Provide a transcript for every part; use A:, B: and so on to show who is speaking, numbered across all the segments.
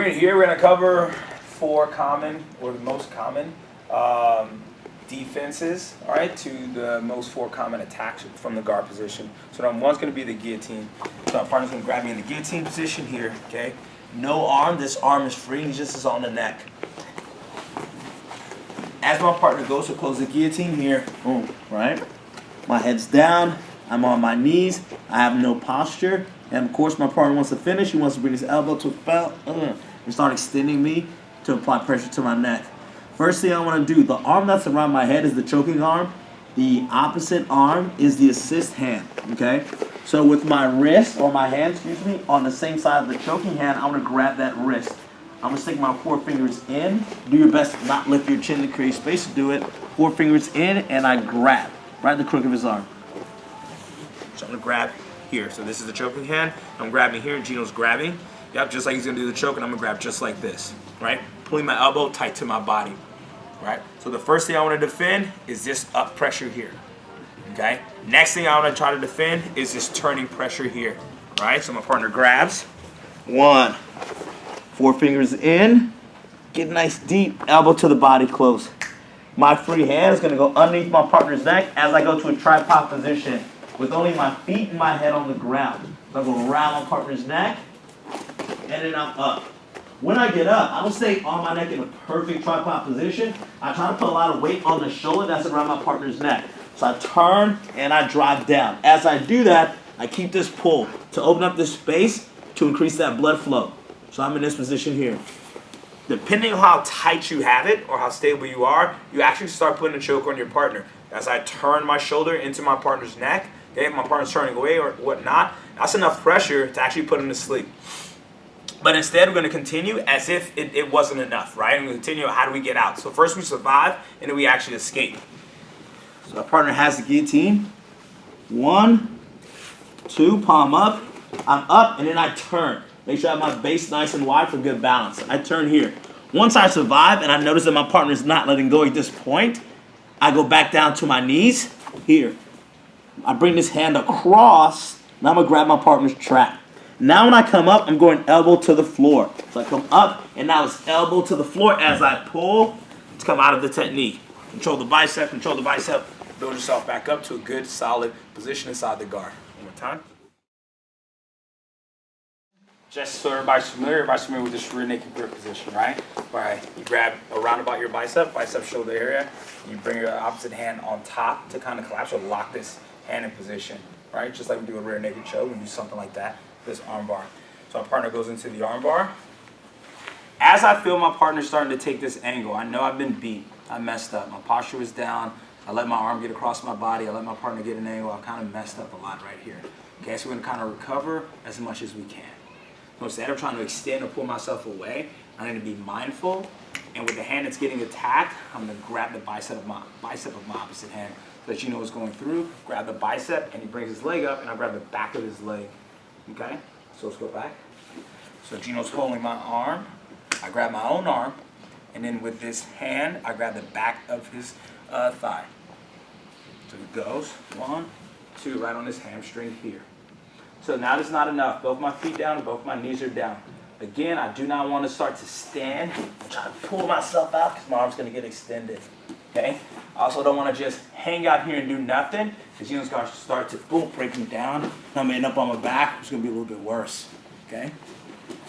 A: we're gonna cover 4 common, or the most common defenses, all right, to the most 4 common attacks from the guard position. So number 1's gonna be the guillotine. So my partner's gonna grab me in the guillotine position here, okay? No arm, this arm is free, he just is on the neck. As my partner goes to close the guillotine here, boom, right? My head's down, I'm on my knees, I have no posture, and of course my partner wants to finish, he wants to bring his elbow to a belt, and start extending me to apply pressure to my neck. First thing I want to do, the arm that's around my head is the choking arm. The opposite arm is the assist hand, okay? So with my wrist, or my hand, excuse me, on the same side of the choking hand, I'm going to grab that wrist. I'm going to stick my 4 fingers in. Do your best to not lift your chin to create space to do it. 4 fingers in, and I grab right in the crook of his arm. So I'm going to grab here. So this is the choking hand. I'm grabbing here, and Gino's grabbing. Yep, just like he's going to do the choke, and I'm going to grab just like this, right? Pulling my elbow tight to my body. Right? So the first thing I want to defend is this up pressure here. Okay? Next thing I want to try to defend is this turning pressure here. Right? So my partner grabs. 1. 4 fingers in. Get nice deep. Elbow to the body close. My free hand is going to go underneath my partner's neck as I go to a tripod position with only my feet and my head on the ground. So I'm going to around my partner's neck and then I'm up. When I get up, I don't stay on my neck in a perfect tripod position. I try to put a lot of weight on the shoulder that's around my partner's neck. So I turn and I drive down. As I do that, I keep this pull to open up this space to increase that blood flow. So I'm in this position here. Depending on how tight you have it or how stable you are, you actually start putting a choke on your partner. As I turn my shoulder into my partner's neck, okay, if my partner's turning away or whatnot, that's enough pressure to actually put him to sleep. But instead, we're going to continue as if it wasn't enough, right? And we continue, how do we get out? So first we survive, and then we actually escape. So our partner has the guillotine. 1, 2, palm up. I'm up, and then I turn. Make sure I have my base nice and wide for good balance. I turn here. Once I survive, and I notice that my partner is not letting go at this point, I go back down to my knees here. I bring this hand across. Now I'm going to grab my partner's trap. Now when I come up, I'm going elbow to the floor. So I come up, and now it's elbow to the floor as I pull to come out of the technique. Control the bicep, build yourself back up to a good, solid position inside the guard. One more time. Just so everybody's familiar with this rear naked grip position, right? Where you grab around about your bicep shoulder area. You bring your opposite hand on top to kind of collapse or lock this hand in position, right? Just like we do a rear naked choke, we do something like that. This arm bar. So our partner goes into the arm bar. As I feel my partner starting to take this angle, I know I've been beat. I messed up. My posture was down. I let my arm get across my body. I let my partner get an angle. I kind of messed up a lot right here. Okay, so we're going to kind of recover as much as we can. So instead of trying to extend or pull myself away, I need to be mindful. And with the hand that's getting attacked, I'm going to grab the bicep of my opposite hand so that you know what's going through. Grab the bicep, and he brings his leg up, and I grab the back of his leg. Okay, so let's go back. So Gino's holding my arm. I grab my own arm, and then with this hand, I grab the back of his thigh. So it goes 1, 2, right on this hamstring here. So now that's not enough. Both my feet down and both my knees are down. Again, I do not want to start to stand. I'm trying to pull myself out because my arm's going to get extended. Okay. I also don't want to just hang out here and do nothing because Gino's going to start to break me down. I'm going to end up on my back. It's going to be a little bit worse. Okay.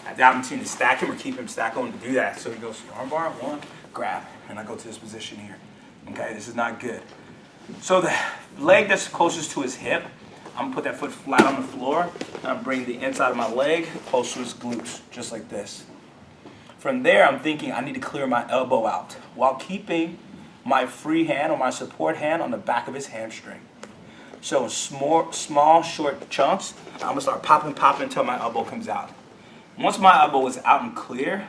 A: I have the opportunity to stack him or keep him stacked on to do that. So he goes to the arm bar, 1, grab, and I go to this position here. Okay. This is not good. So the leg that's closest to his hip, I'm going to put that foot flat on the floor, and I bring the inside of my leg close to his glutes, just like this. From there, I'm thinking I need to clear my elbow out while keeping my free hand or my support hand on the back of his hamstring. So small, short chunks, I'm going to start popping until my elbow comes out. Once my elbow is out and clear,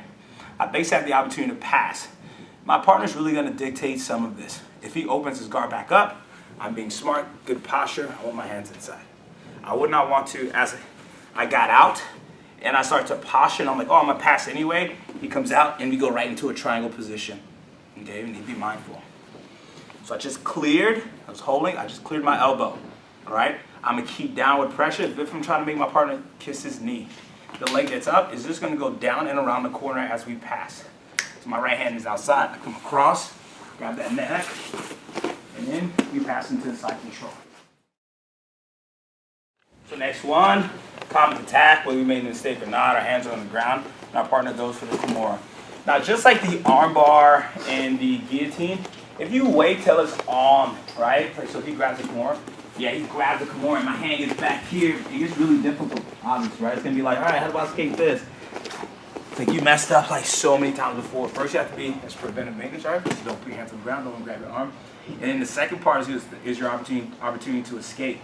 A: I basically have the opportunity to pass. My partner's really going to dictate some of this. If he opens his guard back up, I'm being smart, good posture, I want my hands inside. I would not want to, as I got out and I start to posture and I'm like, oh, I'm going to pass anyway. He comes out and we go right into a triangle position. Okay, we need to be mindful. So I just cleared, I just cleared my elbow. All right, I'm going to keep downward pressure as if I'm trying to make my partner kiss his knee.
B: the leg that's up is just going to go down and around the corner as we pass. So my right hand is outside. I come across, grab that neck, and then we pass into the side control. So next one, common attack, whether we made a mistake or not, our hands are on the ground, and our partner goes for the Kimura. Now, just like the arm bar and the guillotine, if you wait till it's on, right? So if he grabs the Kimura, yeah, he grabs the Kimura and my hand gets back here. It gets really difficult, obviously, right? It's gonna be like, all right, how do I escape this? It's like you messed up like so many times before. First, you have to be as preventive maintenance, right? So don't put your hands on the ground, don't grab your arm. And then the second part is your opportunity to escape.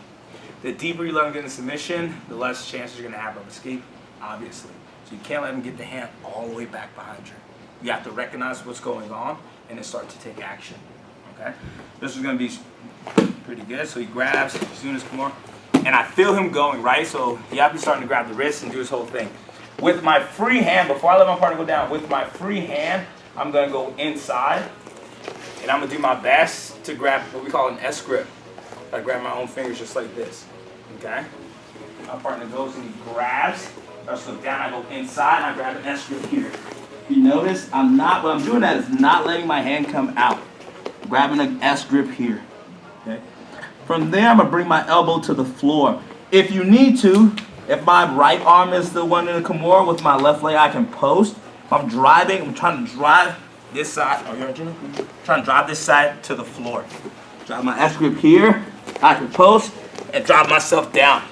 B: The deeper you let him get in submission, the less chances you're gonna have of escape, obviously. So you can't let him get the hand all the way back behind you. You have to recognize what's going on and then start to take action, okay? This is gonna be pretty good. So he grabs, he's doing his Kimura, and I feel him going, right? So you have to be starting to grab the wrist and do his whole thing. With my free hand, before I let my partner go down, with my free hand, I'm gonna go inside, and I'm gonna do my best to grab what we call an S grip. I grab my own fingers just like this, okay? My partner goes and he grabs, I just look down, I go inside, and I grab an S grip here. You notice, what I'm doing that is not letting my hand come out. Grabbing an S grip here, okay? From there, I'm gonna bring my elbow to the floor. If you need to, if my right arm is the one in the Kimura, with my left leg, I can post. If I'm driving, I'm trying to drive this side, trying to drive this side to the floor. Drive my S grip here, I can post, and drive myself down.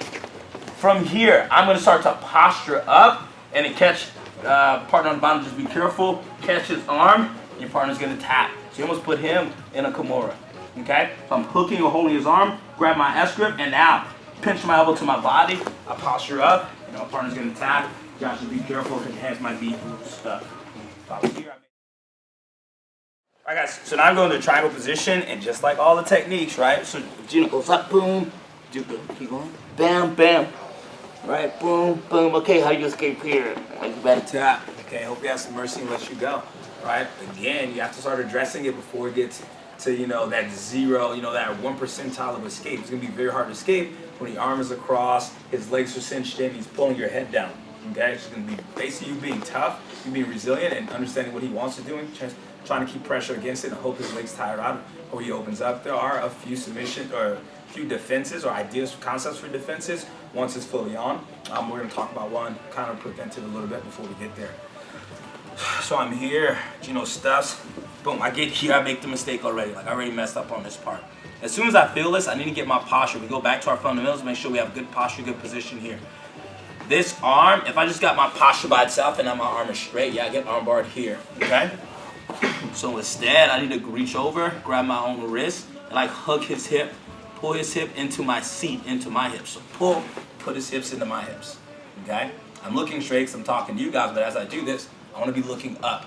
B: From here, I'm gonna start to posture up and then catch partner on the bottom, just be careful, catch his arm, your partner's gonna tap. So you almost put him in a Kimura, okay? So I'm hooking or holding his arm, grab my S grip, and now pinch my elbow to my body, I posture up, and my partner's gonna tap. You guys should be careful because your hands might be stuck. Alright guys, so now I'm going to triangle position, and just like all the techniques, right? So Gina goes up, boom, do good, keep going, bam, bam, right, boom, boom. Okay, how do you escape here? You better tap. Okay, hope you have some mercy and let you go. Right? Again, you have to start addressing it before it gets to, that zero, that 1 percentile of escape. It's gonna be very hard to escape when the arm is across, his legs are cinched in, he's pulling your head down. Okay, it's gonna be basically you being tough, you being resilient, and understanding what he wants to do, and trying to keep pressure against it and hope his legs tire out or he opens up. There are a few submissions or a few defenses or ideas, concepts for defenses once it's fully on. We're gonna talk about one, kind of prevent it a little bit before we get there. So I'm here, Gino stuffs, boom, I get here, I make the mistake already, like I already messed up on this part. As soon as I feel this, I need to get my posture. We go back to our fundamentals, make sure we have good posture, good position here. This arm, if I just got my posture by itself and now my arm is straight, yeah, I get arm barred here, okay? So instead, I need to reach over, grab my own wrist, and like hug his hip, pull his hip into my seat, into my hips. So pull, put his hips into my hips, okay? I'm looking straight because I'm talking to you guys, but as I do this, I want to be looking up,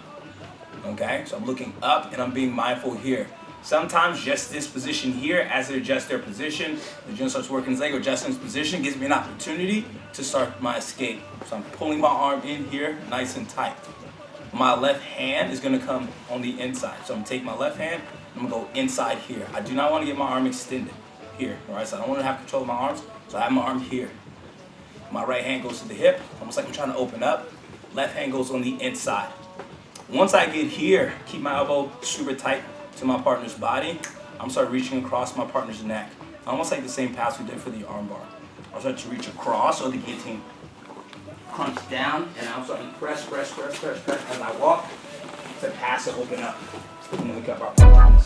B: okay? So I'm looking up and I'm being mindful here. Sometimes just this position here, as they adjust their position, the gym starts working his leg or adjusting his position, gives me an opportunity to start my escape. So I'm pulling my arm in here, nice and tight. My left hand is going to come on the inside. So I'm going to take my left hand, I'm going to go inside here. I do not want to get my arm extended here, all right? So I don't want to have control of my arms, so I have my arm here. My right hand goes to the hip, almost like I'm trying to open up. Left hand goes on the inside. Once I get here, keep my elbow super tight to my partner's body. I'm start reaching across my partner's neck. Almost like the same pass we did for the arm bar. I'll start to reach across, or the guillotine. Crunch down, and I'm starting to press as I walk to pass and open up. And then we cut our partners.